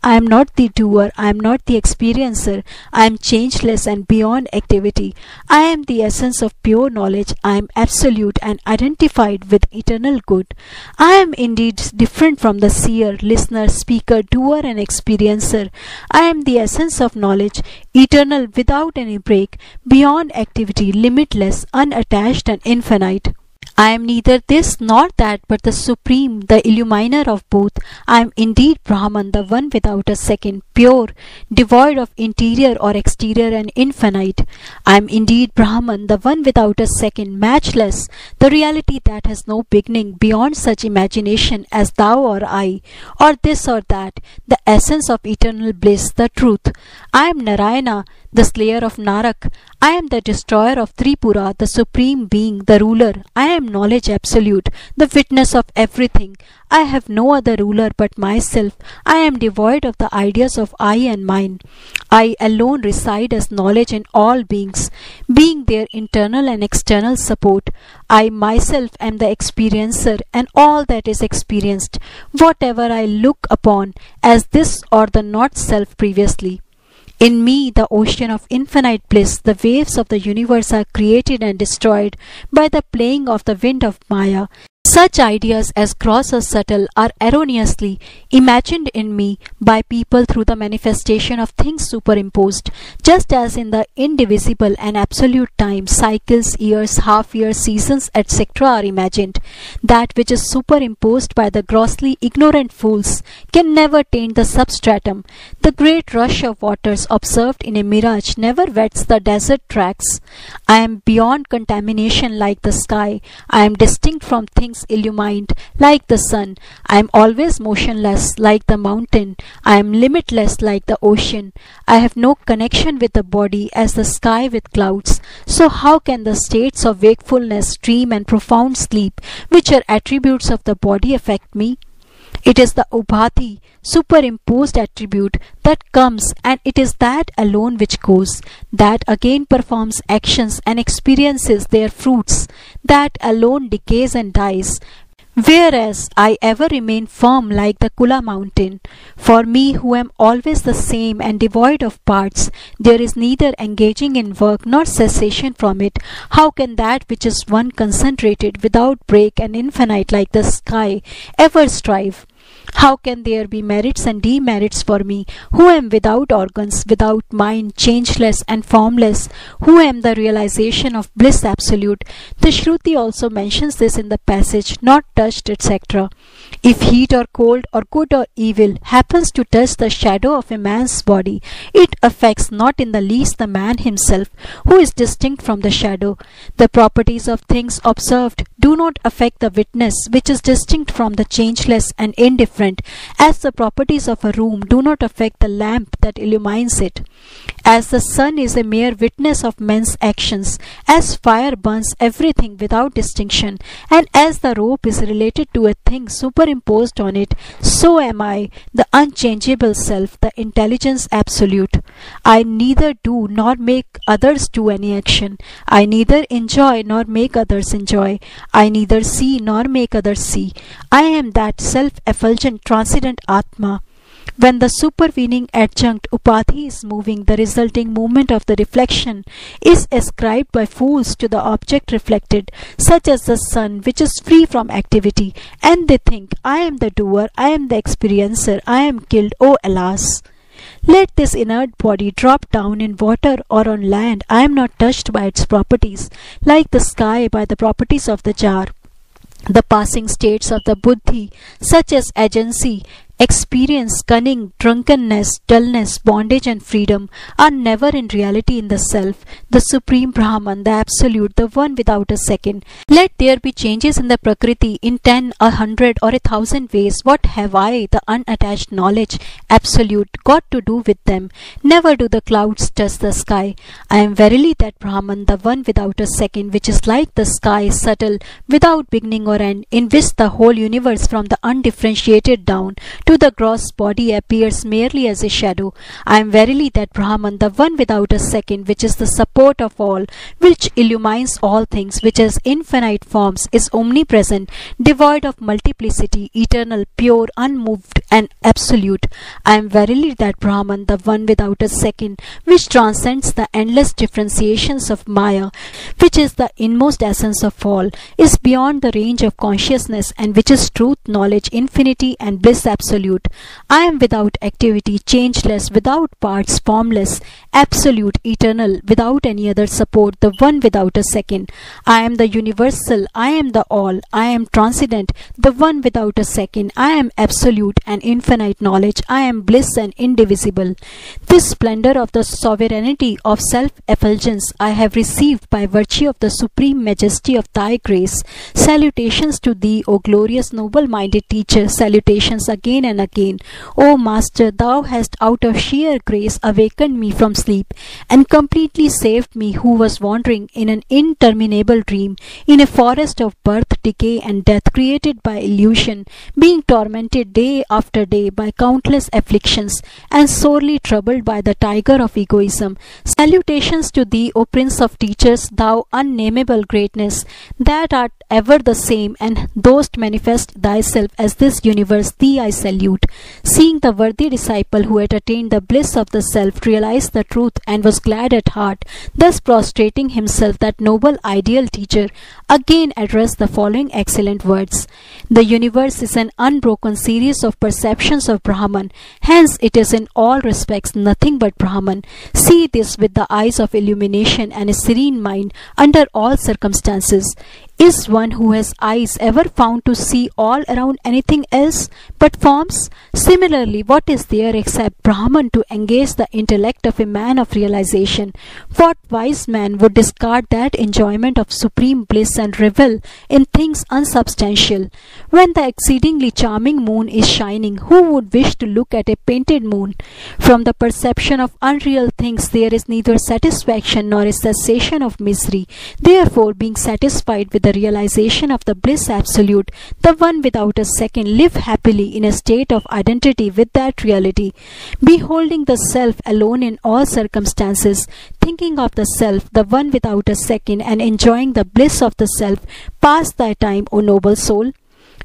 I am not the doer, I am not the experiencer, I am changeless and beyond activity. I am the essence of pure knowledge, I am absolute and identified with eternal good. I am indeed different from the seer, listener, speaker, doer and experiencer. I am the essence of knowledge, eternal without any break, beyond activity, limitless, unattached and infinite. I am neither this nor that, but the Supreme, the illuminer of both. I am indeed Brahman, the one without a second, pure, devoid of interior or exterior and infinite. I am indeed Brahman, the one without a second, matchless, the reality that has no beginning, beyond such imagination as thou or I, or this or that, the essence of eternal bliss, the truth. I am Narayana, the slayer of Narak. I am the destroyer of Tripura, the supreme being, the ruler. I am knowledge absolute, the witness of everything. I have no other ruler but myself. I am devoid of the ideas of I and mine. I alone reside as knowledge in all beings, being their internal and external support. I myself am the experiencer and all that is experienced, whatever I look upon as this or the not self previously. In me, the ocean of infinite bliss, the waves of the universe are created and destroyed by the playing of the wind of Maya. Such ideas as gross or subtle are erroneously imagined in me by people through the manifestation of things superimposed, just as in the indivisible and absolute time, cycles, years, half-years, seasons, etc. are imagined. That which is superimposed by the grossly ignorant fools can never taint the substratum. The great rush of waters observed in a mirage never wets the desert tracks. I am beyond contamination like the sky. I am distinct from things illumined like the sun. I am always motionless like the mountain. I am limitless like the ocean. I have no connection with the body as the sky with clouds. So how can the states of wakefulness, dream and profound sleep, which are attributes of the body, affect me? It is the Ubhati, superimposed attribute, that comes, and it is that alone which goes. That again performs actions and experiences their fruits. That alone decays and dies. Whereas I ever remain firm like the Kula mountain. For me, who am always the same and devoid of parts, there is neither engaging in work nor cessation from it. How can that which is one concentrated without break and infinite like the sky ever strive? How can there be merits and demerits for me, who am without organs, without mind, changeless and formless, who am the realization of bliss absolute? The Shruti also mentions this in the passage, not touched, etc. If heat or cold or good or evil happens to touch the shadow of a man's body, it affects not in the least the man himself, who is distinct from the shadow. The properties of things observed do not affect the witness, which is distinct from the changeless and indifferent, as the properties of a room do not affect the lamp that illumines it. As the sun is a mere witness of men's actions, as fire burns everything without distinction, and as the rope is related to a thing superimposed on it, so am I, the unchangeable self, the intelligence absolute. I neither do nor make others do any action. I neither enjoy nor make others enjoy. I neither see nor make others see. I am that self-effulgent transcendent Atma. When the supervening adjunct Upadhi is moving, the resulting movement of the reflection is ascribed by fools to the object reflected, such as the sun, which is free from activity, and they think, I am the doer, I am the experiencer, I am killed, oh alas! Let this inert body drop down in water or on land, I am not touched by its properties, like the sky by the properties of the jar. The passing states of the buddhi, such as agency, experience, cunning, drunkenness, dullness, bondage and freedom, are never in reality in the self, the supreme Brahman, the absolute, the one without a second. Let there be changes in the Prakriti in 10, 100 or 1,000 ways. What have I, the unattached knowledge, absolute, got to do with them? Never do the clouds touch the sky. I am verily that Brahman, the one without a second, which is like the sky, subtle, without beginning or end, in which the whole universe from the undifferentiated down to the gross body appears merely as a shadow. I am verily that Brahman, the one without a second, which is the support of all, which illumines all things, which has infinite forms, is omnipresent, devoid of multiplicity, eternal, pure, unmoved, and absolute. I am verily that Brahman, the one without a second, which transcends the endless differentiations of Maya, which is the inmost essence of all, is beyond the range of consciousness, and which is truth, knowledge, infinity, and bliss absolute. I am without activity, changeless, without parts, formless, absolute, eternal, without any other support, the one without a second. I am the universal, I am the all, I am transcendent, the one without a second, I am absolute and infinite knowledge, I am bliss and indivisible. This splendor of the sovereignty of self-effulgence I have received by virtue of the supreme majesty of thy grace. Salutations to thee, O glorious noble-minded teacher, salutations again and again. O Master, thou hast out of sheer grace awakened me from sleep, and completely saved me who was wandering in an interminable dream, in a forest of birth, decay, and death, created by illusion, being tormented day after day by countless afflictions, and sorely troubled by the tiger of egoism. Salutations to thee, O Prince of Teachers, thou unnameable greatness, that art ever the same, and dost manifest thyself as this universe, thee I salute. Seeing the worthy disciple who had attained the bliss of the self realized the truth and was glad at heart, thus prostrating himself, that noble ideal teacher again addressed the following excellent words. The universe is an unbroken series of perceptions of Brahman, hence it is in all respects nothing but Brahman. See this with the eyes of illumination and a serene mind under all circumstances. Is one who has eyes ever found to see all around anything else but forms? Similarly, what is there except Brahman to engage the intellect of a man of realization? What wise man would discard that enjoyment of supreme bliss and revel in things unsubstantial? When the exceedingly charming moon is shining, who would wish to look at a painted moon? From the perception of unreal things there is neither satisfaction nor a cessation of misery. Therefore, being satisfied with the realization of the bliss absolute, the one without a second, live happily in a state of identity with that reality, beholding the self alone in all circumstances, thinking of the self, the one without a second, and enjoying the bliss of the self. Pass thy time, O noble soul.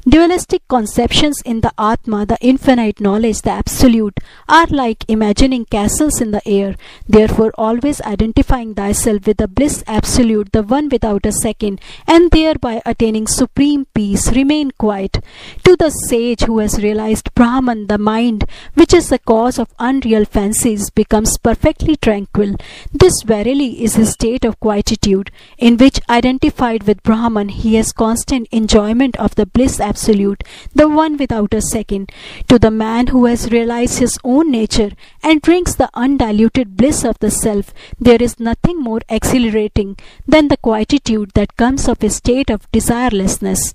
Dualistic conceptions in the Atma, the infinite knowledge, the absolute, are like imagining castles in the air. Therefore, always identifying thyself with the bliss absolute, the one without a second, and thereby attaining supreme peace, remain quiet. To the sage who has realized Brahman, the mind, which is the cause of unreal fancies, becomes perfectly tranquil. This verily is his state of quietude, in which, identified with Brahman, he has constant enjoyment of the bliss absolute, the one without a second. To the man who has realized his own nature and drinks the undiluted bliss of the self, there is nothing more exhilarating than the quietude that comes of a state of desirelessness.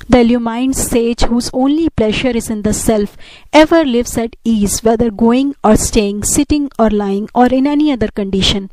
The illumined sage, whose only pleasure is in the self, ever lives at ease, whether going or staying, sitting or lying, or in any other condition.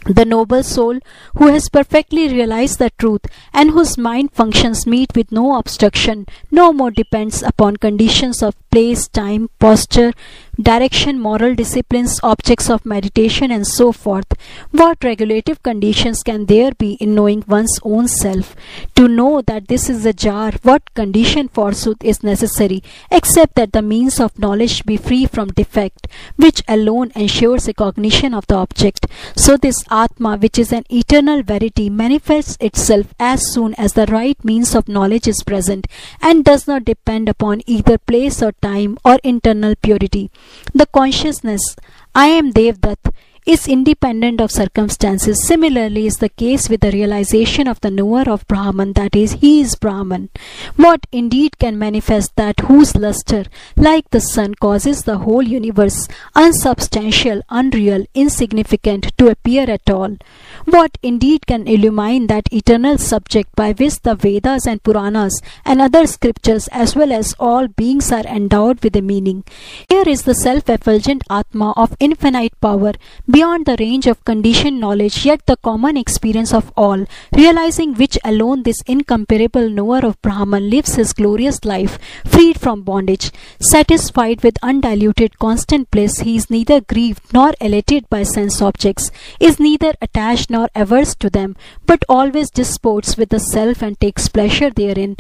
The noble soul who has perfectly realized the truth and whose mind functions meet with no obstruction, no more depends upon conditions of place, time, posture, direction, moral disciplines, objects of meditation, and so forth. What regulative conditions can there be in knowing one's own self? To know that this is a jar, what condition forsooth is necessary, except that the means of knowledge be free from defect, which alone ensures a cognition of the object. So this Atma, which is an eternal verity, manifests itself as soon as the right means of knowledge is present, and does not depend upon either place or time or internal purity. The consciousness, I am Devdutt, is independent of circumstances. Similarly is the case with the realization of the knower of Brahman, that is, he is Brahman. What indeed can manifest that whose luster, like the sun, causes the whole universe, unsubstantial, unreal, insignificant, to appear at all? What indeed can illumine that eternal subject by which the Vedas and Puranas and other scriptures as well as all beings are endowed with a meaning? Here is the self-effulgent Atma of infinite power, beyond the range of conditioned knowledge, yet the common experience of all, realizing which alone this incomparable knower of Brahman lives his glorious life, freed from bondage. Satisfied with undiluted constant bliss, he is neither grieved nor elated by sense objects, is neither attached nor averse to them, but always disports with the self and takes pleasure therein,